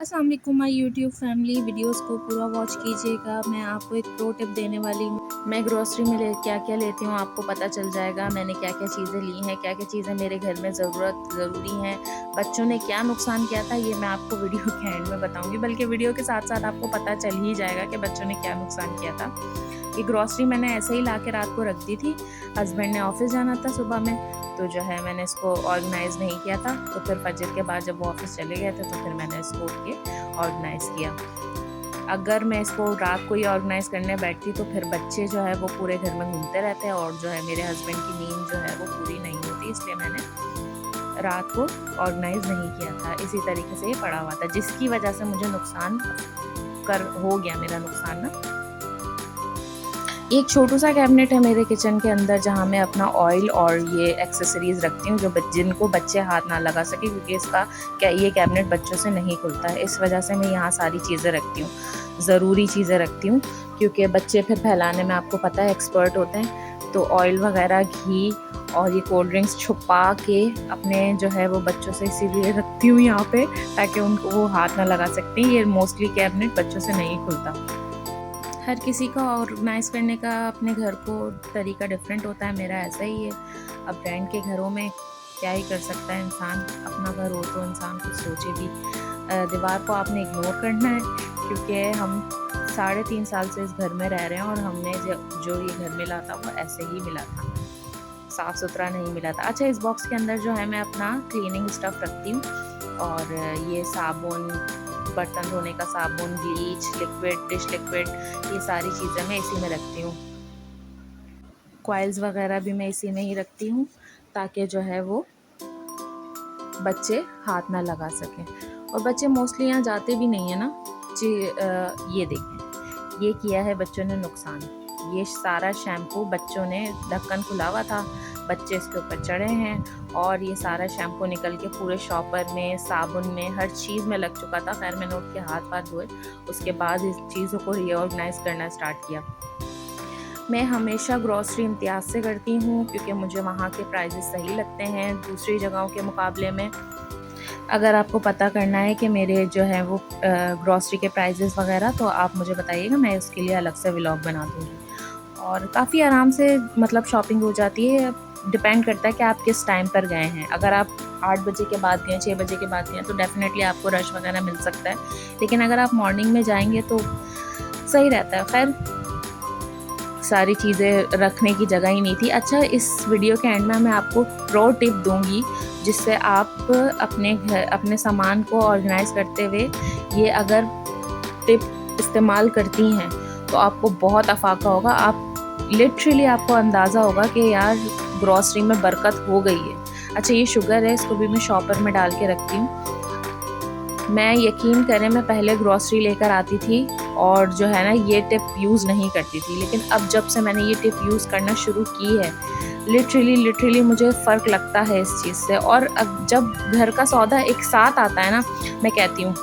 अस्सलाम वालेकुम my YouTube family. Videos को पूरा वॉच कीजिएगा। मैं आपको एक प्रो टिप देने वाली हूँ। मैं ग्रोसरी में क्या क्या लेती हूँ आपको पता चल जाएगा। मैंने क्या क्या चीज़ें ली हैं, क्या क्या चीज़ें मेरे घर में ज़रूरी हैं, बच्चों ने क्या नुकसान किया था, ये मैं आपको वीडियो के एंड में बताऊँगी। बल्कि वीडियो के साथ साथ आपको पता चल ही जाएगा कि बच्चों ने क्या नुकसान किया था। ये ग्रोसरी मैंने ऐसे ही ला के रात को रख दी थी। हस्बैंड ने ऑफिस जाना था सुबह में, तो जो है मैंने इसको ऑर्गेनाइज़ नहीं किया था। तो फिर फजर के बाद जब वो ऑफिस चले गए थे तो फिर मैंने इसको उठ के ऑर्गेनाइज़ किया। अगर मैं इसको रात को ही ऑर्गेनाइज़ करने बैठती तो फिर बच्चे जो है वो पूरे घर में घूमते रहते हैं और जो है मेरे हस्बैंड की नींद जो है वो पूरी नहीं होती, इसलिए मैंने रात को ऑर्गेनाइज़ नहीं किया था। इसी तरीके से ये पड़ा हुआ था, जिसकी वजह से मुझे हो गया मेरा नुकसान ना। एक छोटू सा कैबिनेट है मेरे किचन के अंदर, जहाँ मैं अपना ऑयल और ये एक्सेसरीज़ रखती हूँ जिनको बच्चे हाथ ना लगा सके, क्योंकि ये कैबिनेट बच्चों से नहीं खुलता है। इस वजह से मैं यहाँ सारी चीज़ें रखती हूँ, ज़रूरी चीज़ें रखती हूँ, क्योंकि बच्चे फिर फैलाने में आपको पता है एक्सपर्ट होते हैं। तो ऑयल वगैरह, घी और ये कोल्ड ड्रिंक्स छुपा के अपने जो है वो बच्चों से इसीलिए रखती हूँ यहाँ पे, ताकि उनको वो हाथ ना लगा सकते। ये मोस्टली कैबिनेट बच्चों से नहीं खुलता। हर किसी का ऑर्गेनाइज़ करने का अपने घर को तरीका डिफरेंट होता है, मेरा ऐसा ही है। अब रेंट के घरों में क्या ही कर सकता है इंसान, अपना घर हो तो इंसान कुछ सोचे भी। दीवार को आपने इग्नोर करना है, क्योंकि हम 3.5 साल से इस घर में रह रहे हैं और हमने जो ये घर मिला था वो ऐसे ही मिला था, साफ़ सुथरा नहीं मिला था। अच्छा, इस बॉक्स के अंदर जो है मैं अपना क्लीनिंग स्टफ़ रखती हूँ, और ये साबुन, बर्तन धोने का साबुन, ब्लीच लिक्विड, डिश लिक्विड, ये सारी चीज़ें मैं इसी में रखती हूँ। कॉइल्स वगैरह भी मैं इसी में ही रखती हूँ, ताकि जो है वो बच्चे हाथ ना लगा सकें। और बच्चे मोस्टली यहाँ जाते भी नहीं है ना जी। ये देखें, ये किया है बच्चों ने नुकसान। ये सारा शैम्पू बच्चों ने, ढक्कन खुला हुआ था, बच्चे इसके ऊपर चढ़े हैं और ये सारा शैम्पू निकल के पूरे शॉपर में, साबुन में, हर चीज़ में लग चुका था। खैर मैंने उठ के हाथ धोए, उसके बाद इस चीज़ों को रीऑर्गेनाइज़ करना स्टार्ट किया। मैं हमेशा ग्रॉसरी इम्तियाज़ से करती हूँ, क्योंकि मुझे वहाँ के प्राइसेस सही लगते हैं दूसरी जगहों के मुकाबले में। अगर आपको पता करना है कि मेरे जो है वो ग्रॉसरी के प्राइसेस वगैरह, तो आप मुझे बताइएगा, मैं उसके लिए अलग से व्लॉग बना दूँगी। और काफ़ी आराम से मतलब शॉपिंग हो जाती है। डिपेंड करता है कि आप किस टाइम पर गए हैं। अगर आप 8 बजे के बाद गए, 6 बजे के बाद गए, तो डेफ़िनेटली आपको रश वगैरह मिल सकता है। लेकिन अगर आप मॉर्निंग में जाएंगे तो सही रहता है। खैर, सारी चीज़ें रखने की जगह ही नहीं थी। अच्छा, इस वीडियो के एंड में मैं आपको प्रो टिप दूंगी, जिससे आप अपने सामान को ऑर्गेनाइज़ करते हुए ये अगर टिप इस्तेमाल करती हैं तो आपको बहुत अफाका होगा। लिटरली आपको अंदाज़ा होगा कि यार ग्रॉसरी में बरकत हो गई है। अच्छा, ये शुगर है, इसको भी मैं शॉपर में डाल के रखती हूँ। मैं, यकीन करें, मैं पहले ग्रॉसरी लेकर आती थी और जो है ना ये टिप यूज़ नहीं करती थी, लेकिन अब जब से मैंने ये टिप यूज़ करना शुरू की है, लिटरली मुझे फ़र्क लगता है इस चीज़ से। और अब जब घर का सौदा एक साथ आता है ना, मैं कहती हूँ,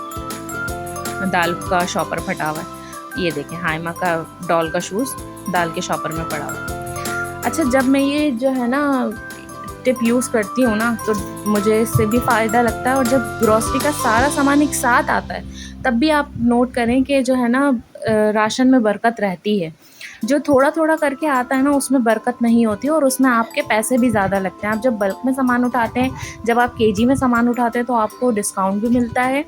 दाल का शॉपर फटा हुआ है, ये देखें, हाइमा का डॉल का शूज़ दाल के शॉपर में पड़ा हुआ है। अच्छा, जब मैं ये जो है ना टिप यूज़ करती हूँ ना, तो मुझे इससे भी फ़ायदा लगता है। और जब ग्रॉसरी का सारा सामान एक साथ आता है, तब भी आप नोट करें कि जो है ना राशन में बरकत रहती है। जो थोड़ा थोड़ा करके आता है ना, उसमें बरकत नहीं होती और उसमें आपके पैसे भी ज़्यादा लगते हैं। आप जब बल्क में सामान उठाते हैं, जब आप केजी में सामान उठाते हैं, तो आपको डिस्काउंट भी मिलता है।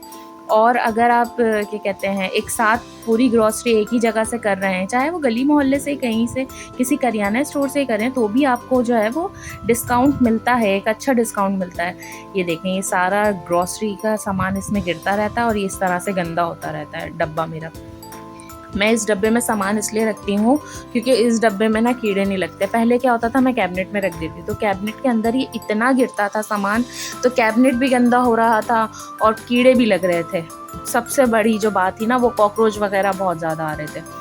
और अगर आप क्या कहते हैं, एक साथ पूरी ग्रॉसरी एक ही जगह से कर रहे हैं, चाहे वो गली मोहल्ले से, कहीं से, किसी करियाना स्टोर से करें, तो भी आपको जो है वो डिस्काउंट मिलता है, एक अच्छा डिस्काउंट मिलता है। ये देखें, ये सारा ग्रॉसरी का सामान इसमें गिरता रहता है और ये इस तरह से गंदा होता रहता है डब्बा मेरा। मैं इस डब्बे में सामान इसलिए रखती हूँ क्योंकि इस डब्बे में ना कीड़े नहीं लगते। पहले क्या होता था, मैं कैबिनेट में रख देती, तो कैबिनेट के अंदर ही इतना गिरता था सामान, तो कैबिनेट भी गंदा हो रहा था और कीड़े भी लग रहे थे। सबसे बड़ी जो बात थी ना, वो कॉकरोच वगैरह बहुत ज़्यादा आ रहे थे।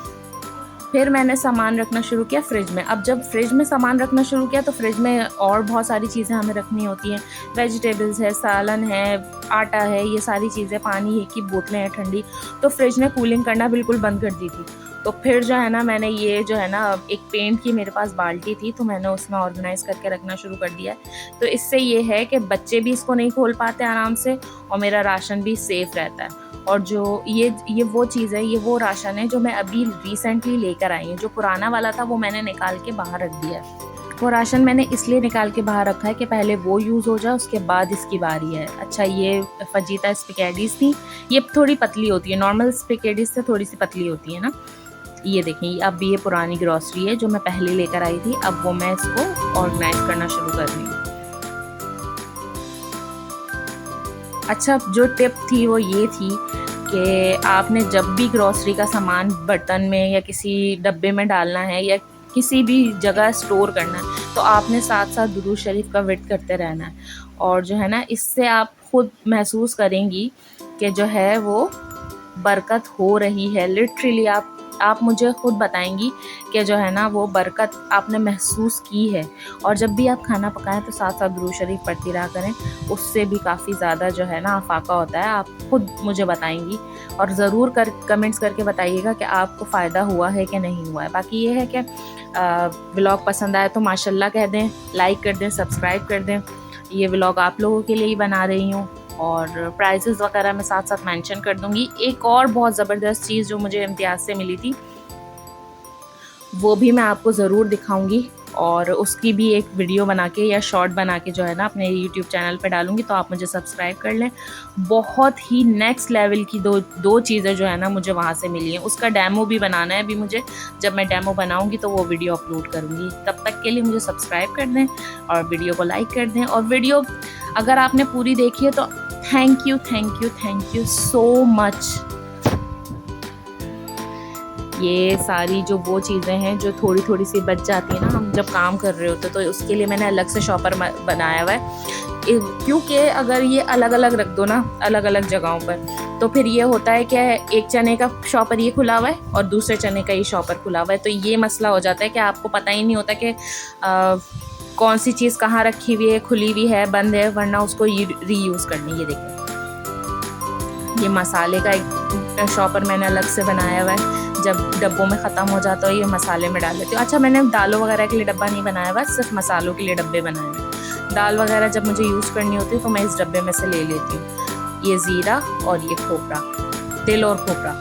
फिर मैंने सामान रखना शुरू किया फ्रिज में। अब जब फ्रिज में सामान रखना शुरू किया, तो फ्रिज में और बहुत सारी चीज़ें हमें रखनी होती हैं। वेजिटेबल्स है, सालन है, आटा है, ये सारी चीज़ें, पानी है की बोतलें हैं ठंडी, तो फ्रिज ने कूलिंग करना बिल्कुल बंद कर दी थी। तो फिर जो है ना मैंने ये जो है ना एक पेंट की मेरे पास बाल्टी थी, तो मैंने उसमें ऑर्गेनाइज़ करके रखना शुरू कर दिया है। तो इससे ये है कि बच्चे भी इसको नहीं खोल पाते आराम से और मेरा राशन भी सेफ़ रहता है। और जो ये वो चीज़ है, ये वो राशन है जो मैं अभी रिसेंटली लेकर आई हूँ। जो पुराना वाला था वो मैंने निकाल के बाहर रख दिया है। वो राशन मैंने इसलिए निकाल के बाहर रखा है कि पहले वो यूज़ हो जाए, उसके बाद इसकी बारी है। अच्छा, ये फजीता स्पैगेटीज़ थी, ये थोड़ी पतली होती है, नॉर्मल स्पैगेटीज़ से थोड़ी सी पतली होती है ना। ये देखें, अब ये पुरानी ग्रॉसरी है जो मैं पहले लेकर आई थी, अब वो मैं इसको ऑर्गेनाइज़ करना शुरू कर रही हूँ। अच्छा, जो टिप थी वो ये थी कि आपने जब भी ग्रॉसरी का सामान बर्तन में या किसी डब्बे में डालना है या किसी भी जगह स्टोर करना है, तो आपने साथ साथ दुरूद शरीफ का विर्द करते रहना है। और जो है ना, इससे आप खुद महसूस करेंगी कि जो है वो बरकत हो रही है। लिटरली आप मुझे खुद बताएंगी कि जो है ना वो बरकत आपने महसूस की है। और जब भी आप खाना पकाएं तो साथ साथ दुरूद शरीफ पढ़ती रहा करें, उससे भी काफ़ी ज़्यादा जो है ना अफाका होता है। आप खुद मुझे बताएंगी और ज़रूर कमेंट्स करके बताइएगा कि आपको फ़ायदा हुआ है कि नहीं हुआ है। बाकी ये है कि व्लॉग पसंद आए तो माशाल्लाह कह दें, लाइक कर दें, सब्सक्राइब कर दें। ये व्लॉग आप लोगों के लिए ही बना रही हूँ और प्राइसेस वगैरह मैं साथ साथ मेंशन कर दूँगी। एक और बहुत ज़बरदस्त चीज़ जो मुझे इम्तियाज़ से मिली थी, वो भी मैं आपको ज़रूर दिखाऊंगी और उसकी भी एक वीडियो बना के या शॉर्ट बना के जो है ना अपने यूट्यूब चैनल पे डालूंगी, तो आप मुझे सब्सक्राइब कर लें। बहुत ही नेक्स्ट लेवल की दो चीज़ें जो है ना मुझे वहाँ से मिली हैं। उसका डेमो भी बनाना है अभी मुझे, जब मैं डेमो बनाऊंगी तो वो वीडियो अपलोड करूँगी। तब तक के लिए मुझे सब्सक्राइब कर दें और वीडियो को लाइक कर दें। और वीडियो अगर आपने पूरी देखी है तो थैंक यू सो मच। ये सारी जो वो चीज़ें हैं जो थोड़ी थोड़ी सी बच जाती हैं ना हम जब काम कर रहे होते, तो उसके लिए मैंने अलग से शॉपर बनाया हुआ है। क्योंकि अगर ये अलग अलग रख दो ना अलग अलग जगहों पर, तो फिर ये होता है कि एक चने का शॉपर ये खुला हुआ है और दूसरे चने का ये शॉपर खुला हुआ है, तो ये मसला हो जाता है कि आपको पता ही नहीं होता कि कौन सी चीज़ कहाँ रखी हुई है, खुली हुई है, बंद है, वरना उसको रीयूज़ करनी। ये देखिए, ये मसाले का एक शॉपर मैंने अलग से बनाया हुआ है। जब डब्बों में ख़त्म हो जाता है ये मसाले में डाल लेती हूँ। अच्छा, मैंने दालों वगैरह के लिए डब्बा नहीं बनाया हुआ, सिर्फ मसालों के लिए डब्बे बनाए हुए। दाल वगैरह जब मुझे यूज़ करनी होती है तो मैं इस डब्बे में से ले लेती हूँ। ये ज़ीरा और ये खोपरा, तिल और खोपरा।